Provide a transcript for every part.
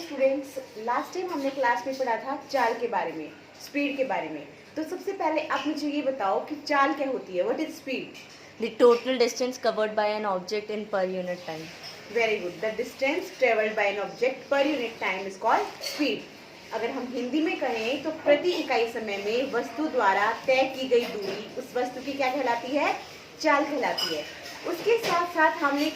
Students, last time हमने class में पढ़ा था चाल के बारे में, स्पीड के बारे में। तो सबसे पहले आप मुझे ये बताओ कि चाल क्या होती है, what is speed? The total distance covered by an object in per unit time. Very good. The distance travelled by an object per unit time is called speed. अगर हम हिंदी में कहें तो प्रति इकाई समय में वस्तु द्वारा तय की गई दूरी उस वस्तु की क्या कहलाती है? चाल कहलाती है। उसके साथ साथ हमने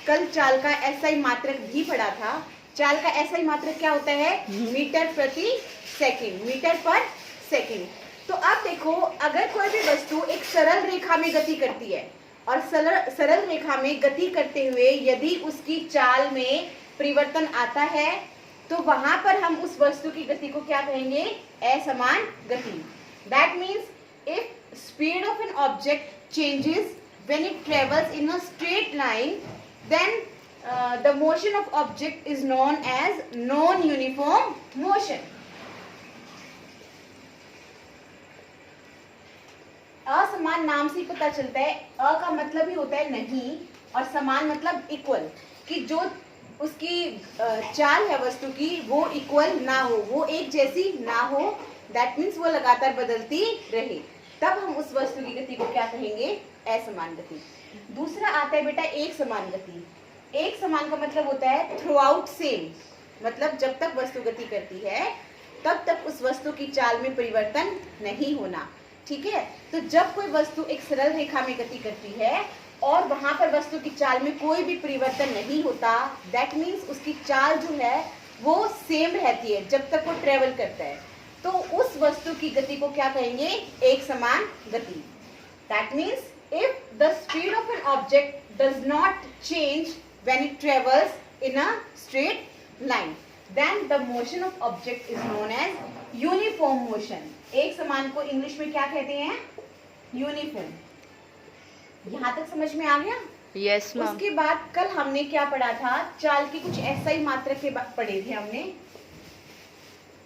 कल चाल का एसआई मात्रक भी पढ़ा था। चाल का एसआई मात्रक क्या होता है? मीटर प्रति सेकंड, मीटर पर सेकंड। तो अब देखो, अगर कोई भी वस्तु एक सरल रेखा में गति करती है और सरल रेखा में गति करते हुए यदि उसकी चाल में परिवर्तन आता है तो वहां पर हम उस वस्तु की गति को क्या कहेंगे? असमान गति। That means if speed of an object changes when it travels in a straight line, then the motion of object is known as non-uniform motion. असमान नाम से ही पता चलता है। अ का मतलब ही होता है नहीं और समान मतलब इक्वल, कि जो उसकी चाल है वस्तु की वो इक्वल ना हो, वो एक जैसी ना हो। दैट मीन्स वो लगातार बदलती रहे, तब हम उस वस्तु की गति को क्या कहेंगे? असमान गति। दूसरा आता है बेटा एक समान गति। एक समान का मतलब होता है थ्रू आउट सेम, मतलब जब तक वस्तु गति करती है तब तक उस वस्तु की चाल में परिवर्तन नहीं होना। ठीक है, तो जब कोई वस्तु एक सरल रेखा में गति करती है और वहां पर वस्तु की चाल में कोई भी परिवर्तन नहीं होता, दैट मीन्स उसकी चाल जो है वो सेम रहती है जब तक वो ट्रेवल करता है, तो उस वस्तु की गति को क्या कहेंगे? एक समान गति। That means if the speed of an object does not change when it travels in a straight line, then the motion of object is known as uniform motion. एक समान को इंग्लिश में क्या कहते हैं? यूनिफॉर्म। यहाँ तक समझ में आ गया? Yes, ma'am. उसके बाद कल हमने क्या पढ़ा था? चाल की कुछ एसआई मात्रक के पढ़े थे हमने।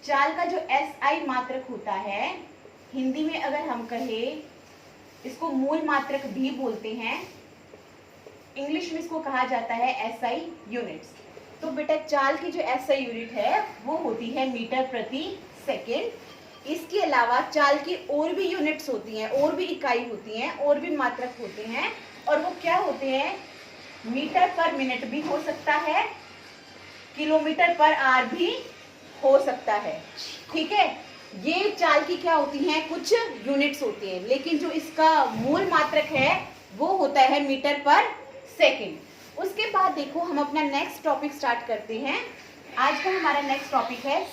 चाल का जो एसआई मात्रक होता है, हिंदी में अगर हम कहें इसको मूल मात्रक भी बोलते हैं, इंग्लिश में इसको कहा जाता है एसआई यूनिट्स। तो बेटा चाल की जो एसआई यूनिट है वो होती है मीटर प्रति सेकेंड। इसके अलावा चाल की और भी यूनिट्स होती हैं, और भी इकाई होती हैं, और भी मात्रक होते हैं, और वो क्या होते हैं? मीटर पर मिनट भी हो सकता है, किलोमीटर पर आवर भी हो सकता है। ठीक है, ये चाल की क्या होती हैं? कुछ यूनिट्स होती हैं, लेकिन जो इसका मूल मात्रक है वो होता है मीटर पर सेकेंड। उसके बाद देखो हम अपना नेक्स्ट टॉपिक स्टार्ट करते हैं। आज का हमारा नेक्स्ट टॉपिक है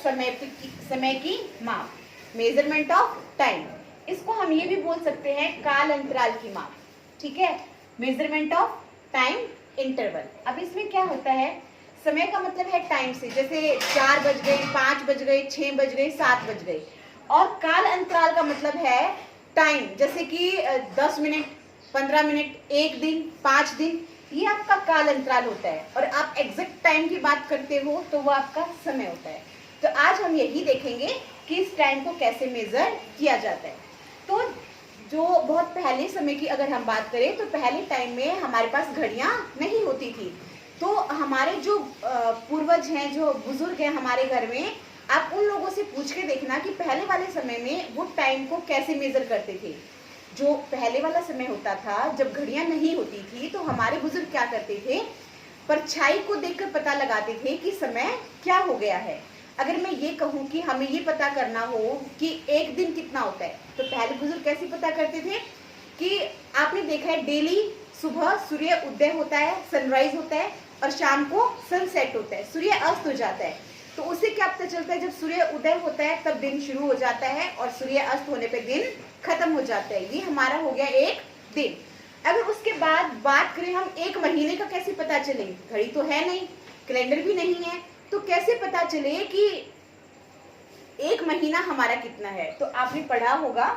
समय की माप, मेजरमेंट ऑफ टाइम। इसको हम ये भी बोल सकते हैं काल अंतराल की माप। ठीक है, मेजरमेंट ऑफ टाइम इंटरवल। अब इसमें क्या होता है? समय का मतलब है टाइम से, जैसे 4 बज गए, 5 बज गए, 6 बज गए, 7 बज गए। और काल अंतराल का मतलब है टाइम, जैसे कि 10 मिनट, 15 मिनट, 1 दिन, 5 दिन, ये आपका काल अंतराल होता है। और आप एग्जैक्ट टाइम की बात करते हो तो वो आपका समय होता है। तो आज हम यही देखेंगे कि इस टाइम को कैसे मेजर किया जाता है। तो जो बहुत पहले समय की अगर हम बात करें तो पहले टाइम में हमारे पास घड़ियां नहीं होती थी। तो हमारे जो पूर्वज हैं, जो बुजुर्ग हैं हमारे घर में, आप उन लोगों से पूछ के देखना कि पहले वाले समय में वो टाइम को कैसे मेजर करते थे। जो पहले वाला समय होता था, जब घड़ियां नहीं होती थी, तो हमारे बुजुर्ग क्या करते थे? परछाई को देखकर पता लगाते थे कि समय क्या हो गया है। अगर मैं ये कहूँ कि हमें ये पता करना हो कि एक दिन कितना होता है, तो पहले बुजुर्ग कैसे पता करते थे? कि आपने देखा है डेली सुबह सूर्य उदय होता है, सनराइज होता है, और शाम को सनसेट होता है, सूर्य अस्त हो जाता है। तो उससे क्या पता चलता है? जब सूर्य उदय होता है तब दिन शुरू हो जाता है और सूर्य अस्त होने पे दिन खत्म हो जाता है। ये हमारा हो गया एक दिन। अगर उसके बाद बात करें हम एक महीने का, कैसे पता चले? घड़ी तो है नहीं, कैलेंडर भी नहीं है, तो कैसे पता चले कि एक महीना हमारा कितना है? तो आपने पढ़ा होगा,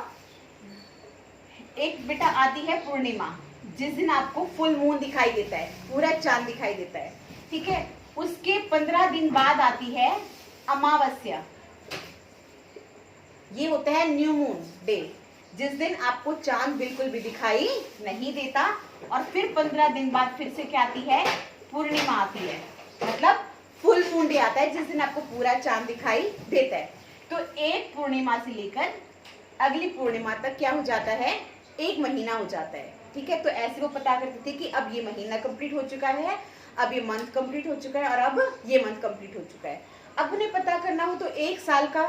एक बेटा आती है पूर्णिमा, जिस दिन आपको फुल मून दिखाई देता है, पूरा चांद दिखाई देता है। ठीक है, उसके 15 दिन बाद आती है अमावस्या, ये होता है न्यू मून डे, जिस दिन आपको चांद बिल्कुल भी दिखाई नहीं देता। और फिर 15 दिन बाद फिर से क्या आती है? पूर्णिमा आती है, मतलब फुल मून डे आता है जिस दिन आपको पूरा चांद दिखाई देता है। तो एक पूर्णिमा से लेकर अगली पूर्णिमा तक क्या हो जाता है, एक महीना हो जाता है। ठीक है, तो ऐसे वो पता करते थे कि अब ये महीना कंप्लीट हो चुका है, अब ये मंथ कंप्लीट हो चुका है और अब ये मंथ कंप्लीट हो चुका है। अब उन्हें पता करना हो तो एक साल का,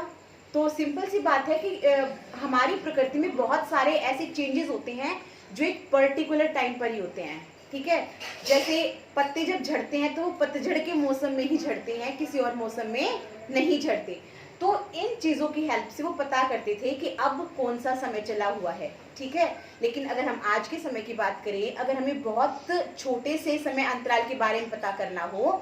तो सिंपल सी बात है कि हमारी प्रकृति में बहुत सारे ऐसे चेंजेस होते हैं जो एक पर्टिकुलर टाइम पर ही होते हैं। ठीक है, जैसे पत्ते जब झड़ते हैं तो वो पतझड़ के मौसम में ही झड़ते हैं, किसी और मौसम में नहीं झड़ते। तो इन चीजों की हेल्प से वो पता करते थे कि अब कौन सा समय चला हुआ है। ठीक है, लेकिन अगर हम आज के समय की बात करें, अगर हमें बहुत छोटे से समय अंतराल के बारे में पता करना हो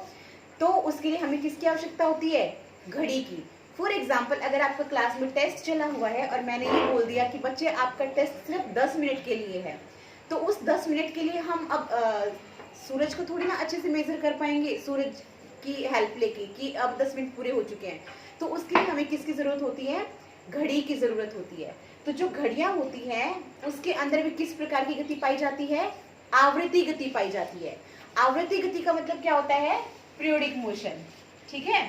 तो उसके लिए हमें किसकी आवश्यकता होती है, घड़ी की। फॉर एग्जाम्पल, अगर आपका क्लास में टेस्ट चला हुआ है और मैंने ये बोल दिया कि बच्चे आपका टेस्ट सिर्फ 10 मिनट के लिए है, तो उस 10 मिनट के लिए हम अब सूरज को थोड़ी ना अच्छे से मेजर कर पाएंगे सूरज की हेल्प लेके कि अब 10 मिनट पूरे हो चुके हैं। तो उसके लिए हमें किसकी जरूरत होती है, घड़ी की जरूरत होती है। तो जो घड़ियां होती हैं उसके अंदर भी किस प्रकार की गति पाई जाती है, आवृत्ति गति पाई जाती है। आवृत्ति गति का मतलब क्या होता है, पीरियोडिक मोशन। ठीक है,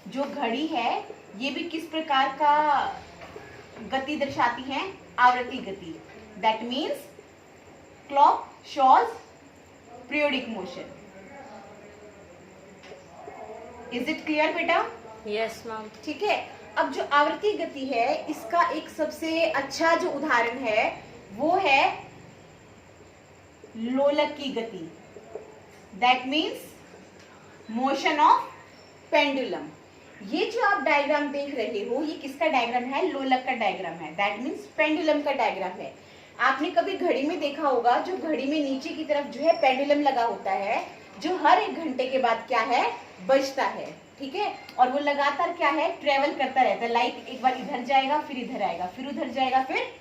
जो घड़ी है ये भी किस प्रकार का गति दर्शाती है, आवृत्ति गति। That means clock shows periodic motion. Is it clear बेटा? Yes ma'am. ठीक है, अब जो आवृत्ति गति है इसका एक सबसे अच्छा जो उदाहरण है वो है लोलक की गति। That means motion of pendulum. ये जो आप डायग्राम देख रहे हो ये किसका डायग्राम है, लोलक का डायग्राम है। दैट मीन्स पेंडुलम का डायग्राम है। आपने कभी घड़ी में देखा होगा, जो घड़ी में नीचे की तरफ जो है पेंडुलम लगा होता है, जो हर 1 घंटे के बाद क्या है, बजता है। ठीक है, और वो लगातार क्या है, ट्रेवल करता रहता है। लाइक एक बार इधर जाएगा, फिर इधर आएगा, फिर उधर जाएगा, फिर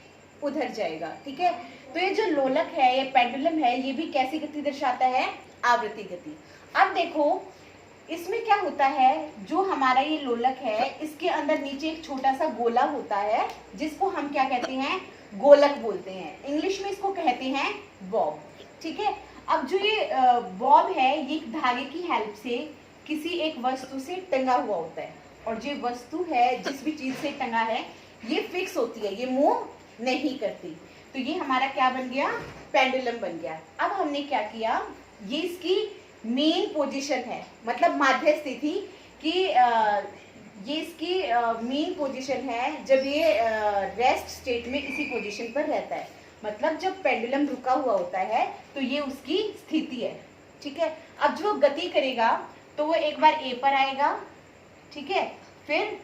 उधर जाएगा। ठीक है, तो ये जो लोलक है, ये पेंडुलम है, ये भी कैसी गति दर्शाता है, आवृत्ति गति। अब देखो इसमें क्या होता है, जो हमारा ये लोलक है इसके अंदर नीचे एक छोटा सा गोला होता है जिसको हम क्या कहते हैं, गोलक बोलते हैं। इंग्लिश में इसको कहते हैं बॉब। ठीक है, अब जो ये बॉब है ये एक धागे की हेल्प से किसी एक वस्तु से टंगा हुआ होता है, और जो वस्तु है जिस भी चीज से टंगा है ये फिक्स होती है, ये मूव नहीं करती। तो ये हमारा क्या बन गया, पेंडुलम बन गया। अब हमने क्या किया, ये इसकी मेन पोजीशन है, मतलब माध्य स्थिति की ये इसकी मेन पोजीशन है जब ये रेस्ट स्टेट में इसी पोजीशन पर रहता है। मतलब जब पेंडुलम रुका हुआ होता है तो ये उसकी स्थिति है। ठीक है, अब जो गति करेगा तो वो एक बार ए पर आएगा, ठीक है, फिर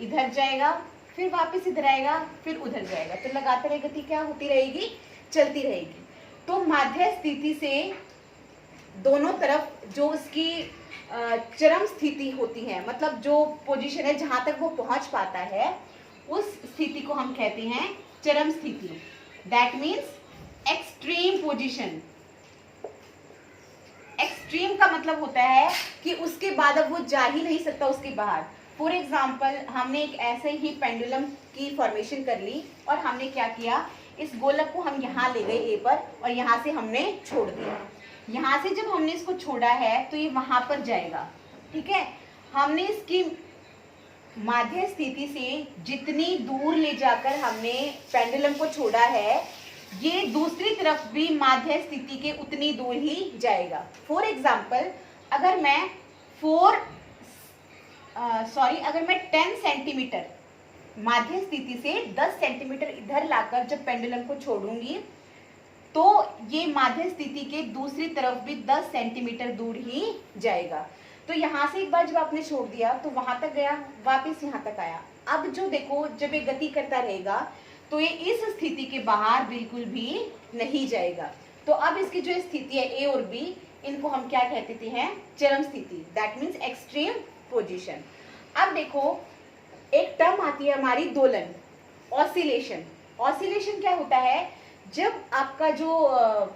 इधर जाएगा, फिर वापस इधर आएगा, फिर उधर जाएगा। तो लगातार ये गति क्या होती रहेगी, चलती रहेगी। तो माध्य स्थिति से दोनों तरफ जो उसकी चरम स्थिति होती है, मतलब जो पोजीशन है जहां तक वो पहुंच पाता है, उस स्थिति को हम कहते हैं चरम स्थिति। That means extreme position. Extreme का मतलब होता है कि उसके बाद अब वो जा ही नहीं सकता उसके बाहर। फॉर एग्जाम्पल, हमने एक ऐसे ही पेंडुलम की फॉर्मेशन कर ली और हमने क्या किया, इस गोलक को हम यहाँ ले गए ए पर और यहाँ से हमने छोड़ दिया। यहाँ से जब हमने इसको छोड़ा है तो ये वहां पर जाएगा। ठीक है, हमने इसकी माध्य स्थिति से जितनी दूर ले जाकर हमने पेंडुलम को छोड़ा है, ये दूसरी तरफ भी माध्य स्थिति के उतनी दूर ही जाएगा। फॉर एग्जाम्पल, अगर मैं 10 सेंटीमीटर माध्य स्थिति से 10 सेंटीमीटर इधर लाकर जब पेंडुलम को छोड़ूंगी तो ये माध्य स्थिति के दूसरी तरफ भी 10 सेंटीमीटर दूर ही जाएगा। तो यहाँ से एक बार जब आपने छोड़ दिया तो वहां तक गया, वापस यहाँ तक आया। अब जो देखो, जब ये गति करता रहेगा तो ये इस स्थिति के बाहर बिल्कुल भी नहीं जाएगा। तो अब इसकी जो स्थिति है ए और बी, इनको हम क्या कहते हैं, चरम स्थिति। That means extreme position. अब देखो एक टर्म आती है हमारी दोलन, ऑसिलेशन। ऑसिलेशन क्या होता है, जब आपका जो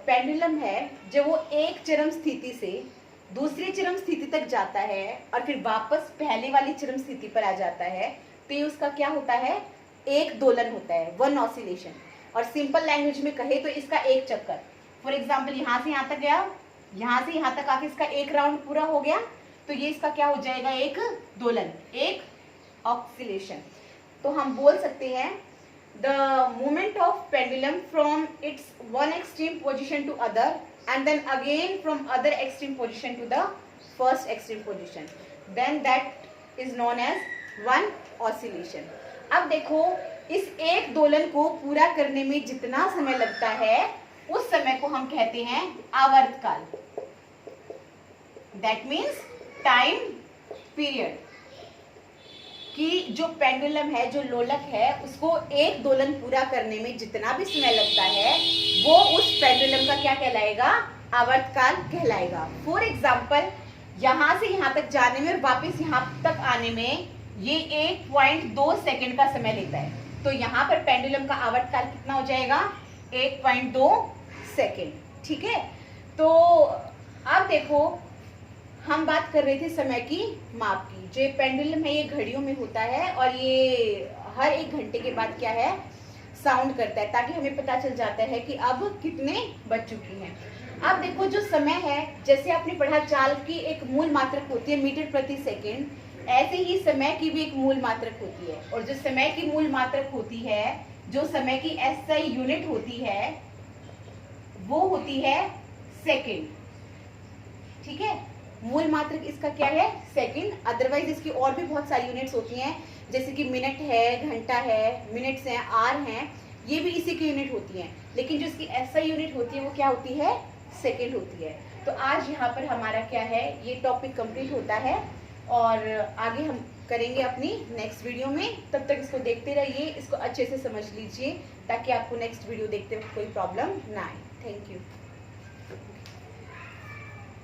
पेंडुलम है जब वो एक चरम स्थिति से दूसरी चरम स्थिति तक जाता है और फिर वापस पहले वाली चरम स्थिति पर आ जाता है, तो ये उसका क्या होता है, एक दोलन होता है, वन ऑसिलेशन। और सिंपल लैंग्वेज में कहे तो इसका एक चक्कर। फॉर एग्जाम्पल, यहाँ से यहाँ तक गया, यहाँ से यहाँ तक आके इसका एक राउंड पूरा हो गया, तो ये इसका क्या हो जाएगा, एक दोलन, एक ऑक्सीलेशन। तो हम बोल सकते हैं the movement of pendulum from its one extreme position to other and then again from other extreme position to the first extreme position, then that is known as one oscillation. अब देखो, इस एक दोलन को पूरा करने में जितना समय लगता है उस समय को हम कहते हैं आवर्तकाल, दैट मीन्स टाइम पीरियड। कि जो पेंडुलम है, जो लोलक है, उसको एक दोलन पूरा करने में जितना भी समय लगता है वो उस पेंडुलम का क्या कहलाएगा, आवर्तकाल कहलाएगा। फॉर एग्जाम्पल, यहाँ से यहाँ तक जाने में और वापस यहाँ तक आने में ये 1.2 सेकेंड का समय लेता है, तो यहाँ पर पेंडुलम का आवर्तकाल कितना हो जाएगा, 1.2 सेकेंड। ठीक है, तो अब देखो, हम बात कर रहे थे समय की माप की। जो पेंडुलम है ये घड़ियों में होता है और ये हर 1 घंटे के बाद क्या है, साउंड करता है, ताकि हमें पता चल जाता है कि अब कितने बज चुकी हैं। अब देखो, जो समय है, जैसे आपने पढ़ा चाल की एक मूल मात्रक होती है मीटर प्रति सेकेंड, ऐसे ही समय की भी एक मूल मात्रक होती है। और जो समय की मूल मात्रक होती है, जो समय की SI यूनिट होती है, वो होती है सेकेंड। ठीक है, मूल मात्रक इसका क्या है, सेकंड। अदरवाइज इसकी और भी बहुत सारी यूनिट्स होती हैं, जैसे कि मिनट है, घंटा है, मिनट्स हैं, आर हैं, ये भी इसी की यूनिट होती हैं। लेकिन जो इसकी SI यूनिट होती है वो क्या होती है, सेकंड होती है। तो आज यहाँ पर हमारा क्या है, ये टॉपिक कंप्लीट होता है और आगे हम करेंगे अपनी नेक्स्ट वीडियो में। तब तक इसको देखते रहिए, इसको अच्छे से समझ लीजिए, ताकि आपको नेक्स्ट वीडियो देखते वक्त कोई प्रॉब्लम ना आए। Thank you.